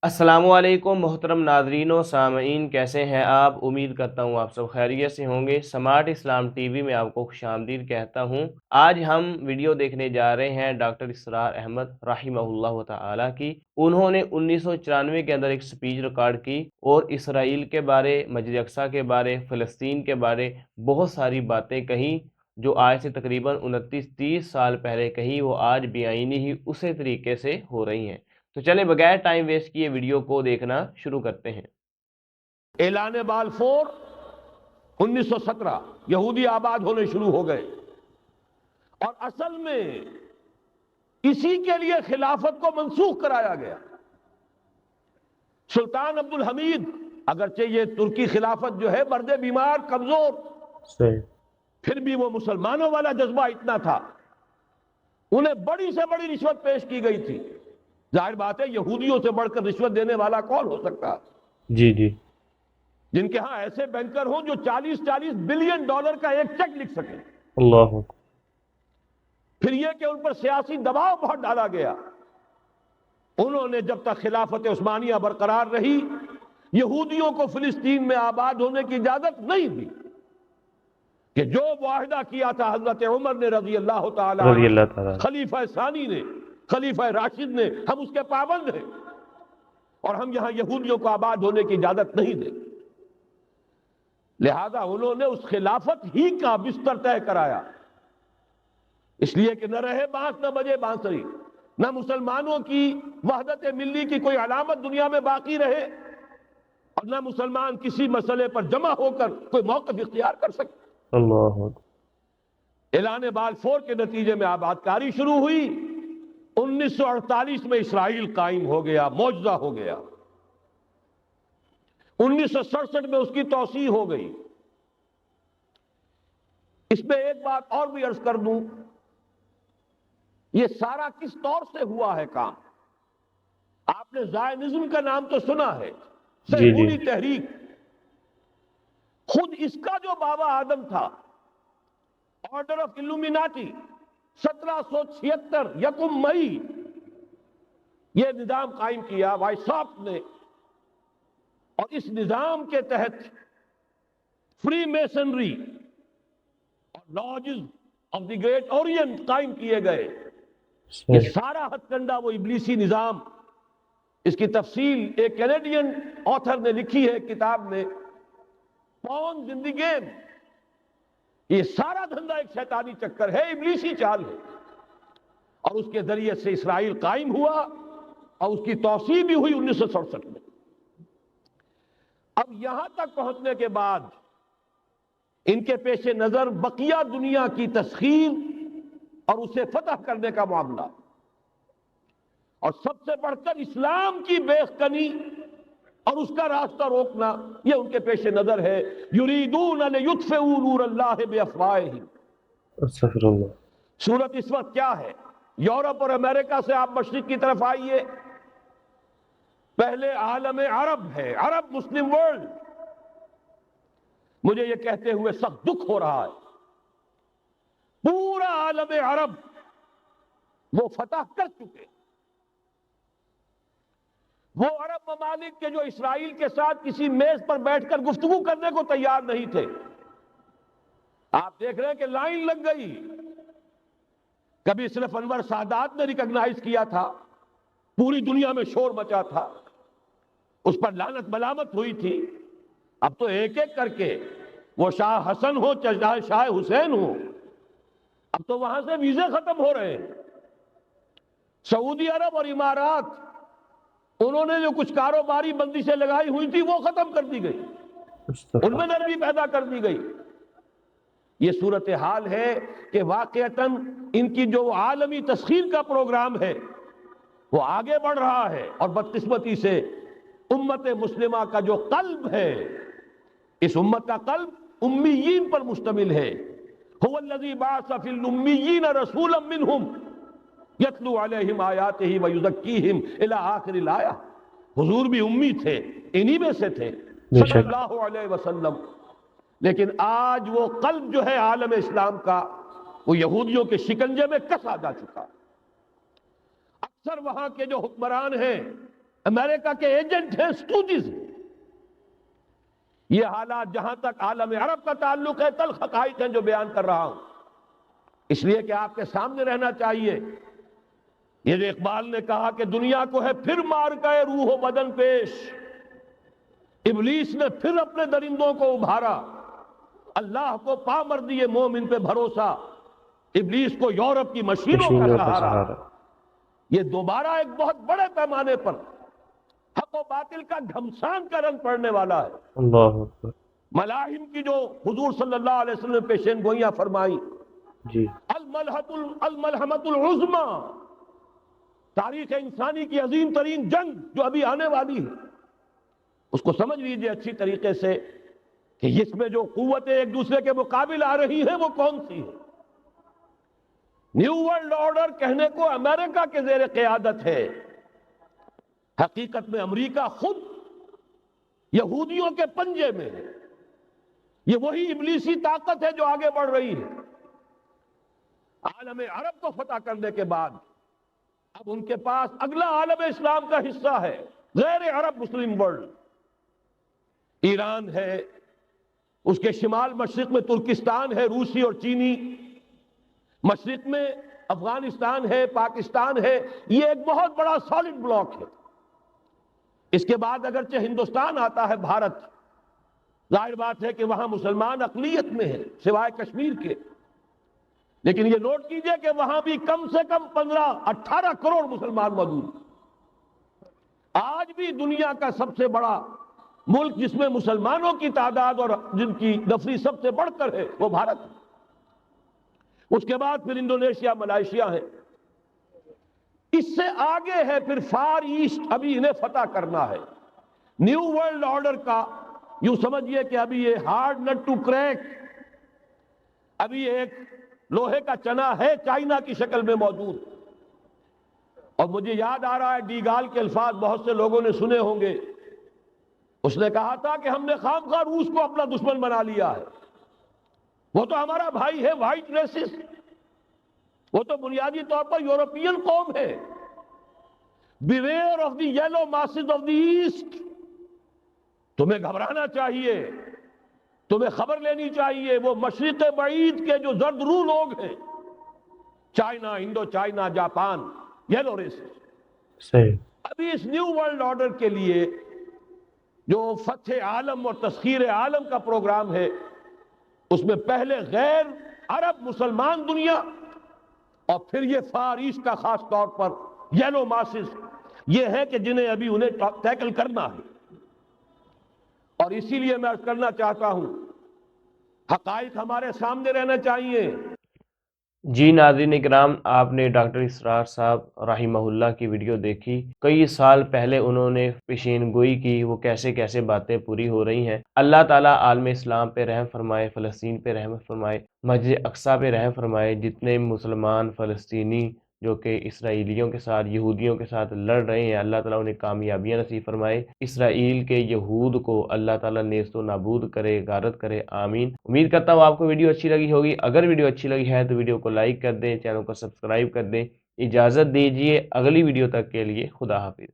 अस्सलामु अलैकुम मोहतरम नाजरीन व सामईन, कैसे हैं आप। उम्मीद करता हूँ आप सब खैरियत से होंगे। स्मार्ट इस्लाम टीवी में आपको खुशामदीद कहता हूँ। आज हम वीडियो देखने जा रहे हैं डॉक्टर इसरार अहमद रहिमहुल्लाह ताला की। उन्होंने 1994 के अंदर एक स्पीच रिकॉर्ड की और इसराइल के बारे, मस्जिद अक्सा के बारे, फ़लस्तीन के बारे बहुत सारी बातें कहीं जो आज से तकरीबन 29-30 साल पहले कहीं, वो आज भी आईनी ही उसी तरीके से हो रही हैं। तो चलें बगैर टाइम वेस्ट किए वीडियो को देखना शुरू करते हैं। ऐलान बाल्फोर 1917 यहूदी आबाद होने शुरू हो गए और असल में इसी के लिए खिलाफत को मंसूख कराया गया। सुल्तान अब्दुल हमीद, अगरचे ये तुर्की खिलाफत जो है मर्दे बीमार कमजोर, फिर भी वो मुसलमानों वाला जज्बा इतना था, उन्हें बड़ी से बड़ी रिश्वत पेश की गई थी। जाहिर बात है यहूदियों से बढ़कर रिश्वत देने वाला कौन हो सकता है। जी जी। जिनके यहां ऐसे बैंकर हों जो 40-40 बिलियन डॉलर का एक चेक लिख सके। अल्लाह। फिर यह कि उन पर सियासी दबाव बहुत डाला गया। उन्होंने जब तक खिलाफत उस्मानिया बरकरार रही, यहूदियों को फिलिस्तीन में आबाद होने की इजाजत नहीं दी कि जो वाहिदा किया था हजरत उमर ने रजी अल्लाह ताला, खलीफा सानी ने, खलीफा राशिद ने, हम उसके पाबंद हैं और हम यहां यहूदियों को आबाद होने की इजाजत नहीं देंगे। लिहाजा उन्होंने उस खिलाफत ही का बिस्तर तय कराया, इसलिए कि न रहे बांस न बजे बांसुरी, न मुसलमानों की वहदत मिल्ली की कोई अलामत दुनिया में बाकी रहे और न मुसलमान किसी मसले पर जमा होकर कोई मौक़िफ़ इख्तियार कर सके। ऐलान बाल्फोर के नतीजे में आबादकारी शुरू हुई। 1948 में इसराइल कायम हो गया, मौजूदा हो गया। 1967 में उसकी तौसीह हो गई। इसमें एक बात और भी अर्ज कर दूं, यह सारा किस तौर से हुआ है काम। आपने ज़ायनिज्म का नाम तो सुना है, सहूनी तहरीक। खुद इसका जो बाबा आदम था, ऑर्डर ऑफ इल्यूमिनाटी, 1776 यकुम मई यह निजाम कायम किया वाइसॉप ने, और इस निजाम के तहत फ्री मेसनरी और lodges of the great Orient कायम किए गए। ये सारा हथकंडा वो इब्लीसी निजाम, इसकी तफसील एक कैनेडियन ऑथर ने लिखी है किताब में, पॉन्स इन द गेम। ये सारा धंधा एक शैतानी चक्कर है, इब्लीसी चाल है, और उसके जरिए से इसराइल कायम हुआ और उसकी तौसीह भी हुई 1967 में। अब यहां तक पहुंचने के बाद इनके पेशे नजर बकिया दुनिया की तस्खीर और उसे फतह करने का मामला, और सबसे बढ़कर इस्लाम की बेखनी और उसका रास्ता रोकना, यह उनके पेशे नजर है। युरीदून लियुत्फिऊ नूरल्लाहि बिअफ़वाहिहिम। सूरत इस वक्त क्या है? यूरोप और अमेरिका से आप मशरिक की तरफ आइए, पहले आलम अरब है, अरब मुस्लिम वर्ल्ड। मुझे यह कहते हुए सख्त दुख हो रहा है, पूरा आलम अरब वो फतह कर चुके। वो अरब ममालिक के जो इसराइल के साथ किसी मेज पर बैठकर गुफ्तगू करने को तैयार नहीं थे, आप देख रहे हैं कि लाइन लग गई। कभी सिर्फ अनवर सादात ने रिकॉग्नाइज किया था, पूरी दुनिया में शोर मचा था, उस पर लानत मलामत हुई थी। अब तो एक एक करके, वो शाह हसन हो चाहे शाह हुसैन हो, अब तो वहां से वीजे खत्म हो रहे हैं। सऊदी अरब और इमारात, उन्होंने जो कुछ कारोबारी बंदिशें लगाई हुई थी वो खत्म कर दी गई, उनमें नरमी पैदा कर दी गई। ये सूरत हाल है कि वाकईतन इनकी जो आलमी तस्खीर का प्रोग्राम है वो आगे बढ़ रहा है, और बदकिस्मती से उम्मत मुस्लिमा का जो कल्ब है, इस उम्मत का कल्ब उम्मीयीन पर मुश्तमिल है। हुवल्लज़ी बअस फिल उम्मीयीन रसूलन मिनहुम यतलू अलैहिम आयातिही व युज़क्कीहिम इला आखिरिल आया। हुजूर भी उम्मी थे, इन्हीं में से थे सल्लल्लाहु अलैहि वसल्लम। लेकिन आज वो कल्ब जो है आलम इस्लाम का, वो यहूदियों के शिकंजे में कसा जा चुका। अक्सर वहां के जो हुक्मरान हैं امریکہ کے ایجنٹ ہیں، اسٹوجز ہیں۔ یہ حالات جہاں تک عالم عرب کا تعلق ہے تلخ حقائق ہیں جو بیان کر رہا ہوں، اس لیے کہ آپ کے سامنے رہنا چاہیے۔ یہ جو اقبال نے کہا کہ دنیا کو ہے پھر مار گئے روح و بدن پیش، ابلیس نے پھر اپنے درندوں کو ابھارا، اللہ کو پا مر دیے مومن پہ بھروسہ، ابلیس کو یورپ کی مشینوں کا سہارا۔ یہ دوبارہ ایک بہت بڑے پیمانے پر حق و باطل کا گھمسان کا رنگ پڑنے والا ہے۔ اللہ اکبر۔ ملاحم کی جو حضور صلی اللہ علیہ وسلم نے پیشین گوئیاں فرمائی، جی الملحمۃ العظمی، تاریخ انسانی کی عظیم ترین جنگ جو ابھی آنے والی ہے، اس کو سمجھ لیجئے اچھی طریقے سے کہ اس میں جو قوتیں ایک دوسرے کے مقابل آ رہی ہیں وہ کون سی ہیں۔ نیو ورلڈ آرڈر کہنے کو امریکہ کے زیر قیادت ہے، حقیقت میں امریکہ خود یہودیوں کے پنجے میں ہے۔ یہ وہی ابلیسی طاقت ہے جو آگے بڑھ رہی ہے۔ عالم عرب کو فتح کرنے کے بعد اب ان کے پاس اگلا عالم اسلام کا حصہ ہے، غیر عرب مسلم ورلڈ۔ ایران ہے، اس کے شمال مشرق میں ترکستان ہے، روسی اور چینی، مشرق میں افغانستان ہے، پاکستان ہے۔ یہ ایک بہت بڑا سالڈ بلاک ہے۔ اس کے بعد اگرچہ ہندوستان آتا ہے، بھارت، ظاہر بات ہے کہ وہاں مسلمان اقلیت میں ہے سوائے کشمیر کے، لیکن یہ نوٹ کیجئے کہ وہاں بھی کم سے کم 15-18 کروڑ مسلمان موجود ہیں۔ آج بھی دنیا کا سب سے بڑا ملک جس میں مسلمانوں کی تعداد اور جن کی نفری سب سے بڑھ کر ہے وہ بھارت ہے۔ اس کے بعد پھر انڈونیشیا، ملائیشیا ہے، اس سے آگے ہے پھر فار ایسٹ، ابھی انہیں فتح کرنا ہے۔ نیو ورلڈ آرڈر کا یوں سمجھیے کہ ابھی یہ ہارڈ نٹ ٹو کریک، ابھی ایک لوہے کا چنا ہے چائنا کی شکل میں موجود۔ اور مجھے یاد آ رہا ہے ڈی گال کے الفاظ بہت سے لوگوں نے سنے ہوں گے، اس نے کہا تھا کہ ہم نے خام خواہ روس کو اپنا دشمن بنا لیا ہے، وہ تو ہمارا بھائی ہے، وائٹ ریسس، وہ تو بنیادی طور پر یورپین قوم ہے۔ Beware of the yellow masses of the east, تمہیں گھبرانا چاہیے، تمہیں خبر لینی چاہیے، وہ مشرق بعید کے جو زرد رو لوگ ہیں، China, Indo China, Japan, yellow races. صحیح۔ ابھی اس نیو ورلڈ آرڈر کے لیے جو فتح عالم اور تسخیر عالم کا پروگرام ہے، اس میں پہلے غیر عرب مسلمان دنیا اور پھر یہ فار ایسٹ کا خاص طور پر یلو ماسز، یہ ہے کہ جنہیں ابھی انہیں ٹیکل کرنا ہے۔ اور اسی لیے میں عرض کرنا چاہتا ہوں، حقائق ہمارے سامنے رہنا چاہیے۔ جی ناظرین اکرام، آپ نے ڈاکٹر اسرار صاحب رحمہ اللہ کی ویڈیو دیکھی۔ کئی سال پہلے انہوں نے پیشین گوئی کی، وہ کیسے کیسے باتیں پوری ہو رہی ہیں۔ اللہ تعالیٰ عالم اسلام پہ رحم فرمائے، فلسطین پہ رحم فرمائے، مسجد اقصیٰ پہ رحم فرمائے۔ جتنے مسلمان فلسطینی جو کہ اسرائیلیوں کے ساتھ، یہودیوں کے ساتھ لڑ رہے ہیں، اللہ تعالیٰ انہیں کامیابیاں نصیب فرمائے۔ اسرائیل کے یہود کو اللہ تعالیٰ نیست و نابود کرے، غارت کرے، آمین۔ امید کرتا ہوں آپ کو ویڈیو اچھی لگی ہوگی۔ اگر ویڈیو اچھی لگی ہے تو ویڈیو کو لائک کر دیں، چینل کو سبسکرائب کر دیں۔ اجازت دیجیے، اگلی ویڈیو تک کے لیے خدا حافظ۔